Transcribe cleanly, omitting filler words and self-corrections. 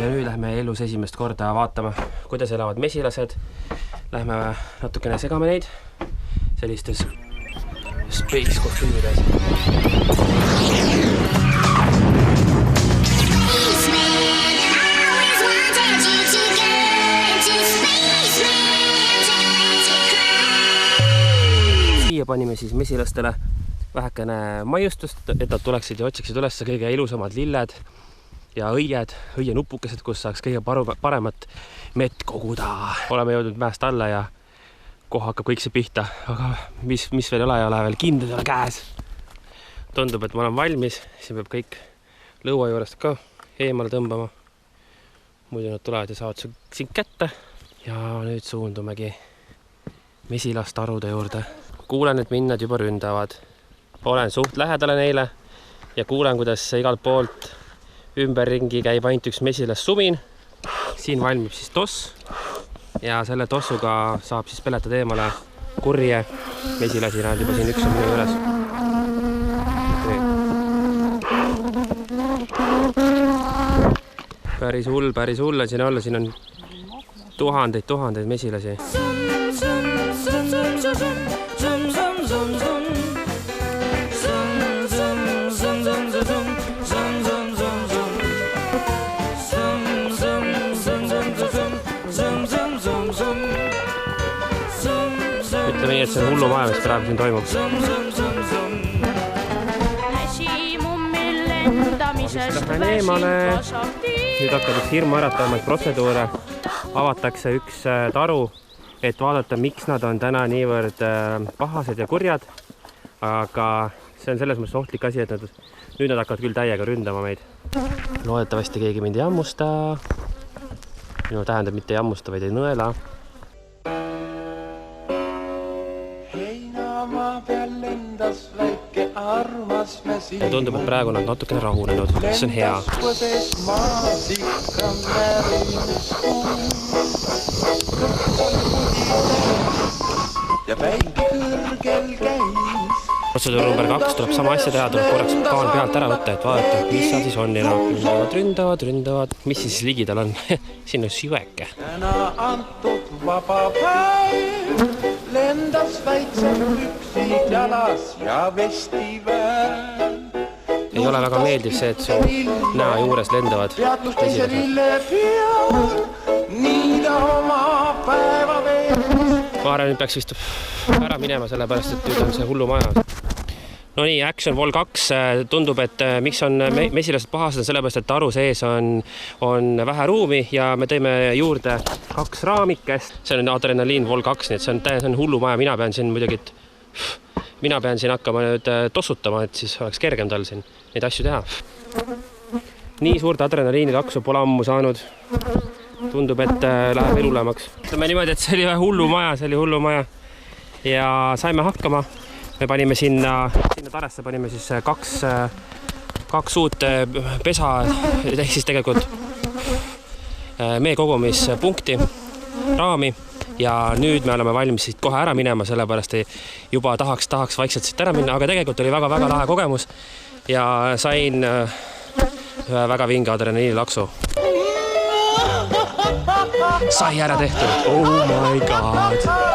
ja nüüd lähme elus esimest korda vaatama, kuidas elavad mesilased. Lähme natukene segame neid sellistes space kostüümides. Siia panime siis mesilastele vähekene maiustust, et nad tuleksid ja otsiksid üles kõige ilusamad lilled ja õienupukesed, kus saaks kõige paremat mett koguda. Oleme jõudnud mäest alla ja kohe hakkab kõik see pihta, aga mis veel ei ole veel kindlad ei ole käes. Tundub, et ma olen valmis, siin peab kõik lõua juurest ka eemale tõmbama. Muidu nad tulevad ja saavad siin kätte. Ja nüüd suundumegi mesilastarude juurde. Kuulen, et minnad juba ründavad. Olen suht lähedale neile ja kuulen, kuidas igalt poolt ümberringi käib ainult üks mesilas sumin. Siin valmib siis toss ja selle tossuga saab siis peletada eemale kurje mesilasi. Näed juba siin üks on minu üles. Päris hull on siin olla. Siin on tuhandeid mesilasi. Ütleme nii, et see on hullu maja, mis praegu siin toimub. Lähen eemale. Nüüd hakkab üks hirmu äratamaid protseduure. Avatakse üks taru, et vaadata, miks nad on täna niivõrd pahased ja kurjad. Aga see on selles mõttes ohtlik asi, et nüüd nad hakkavad küll täiega ründama meid. Loodetavasti keegi mind ei ammusta. Minu tähendab mitte ei ammusta, vaid ei nõela. Ja tundub, et praegu nad natukene rahunenud, mis on hea. Protseduur number 2 tuleb sama asja teha, tuleb korraks kaan pealt ära võtta, et vaadata, mis seal siis on. Ründavad. Mis siis ligidal on? Siin on süveke. Täna antud vaba päev, lendas väiksed püksid jalas ja vestiväär. Ei ole väga meeldiv see, et su näo juures lendavad mesilased. Nii ta oma päeva veelis. Vaare nüüd peaks vist ära minema, sellepärast, et nüüd on see hullu maja. No nii, Action Wall 2 tundub, et miks on mesilased pahased, sellepärast, et taru sees on vähe ruumi ja me teeme juurde 2 raamikest. See on Adrenaliin Wall 2, nii et see on hullu maja. Mina pean siin hakkama nüüd tossutama, et siis oleks kergem tal siin neid asju teha. Nii suurt adrenaliini laksu pole ammu saanud. Tundub, et läheb elulemaks. Ütleme niimoodi, et see oli hullu maja ja saime hakkama. Me panime sinna taresse panime siis 2 uut pesa, siis tegelikult meekogumispunkti raami ja nüüd me oleme valmis siit kohe ära minema, sellepärast juba tahaks vaikselt siit ära minna, aga tegelikult oli väga lahe kogemus ja sain ühe väga vinge adrenaliini laksu. Sai ära tehtud. Oh my god.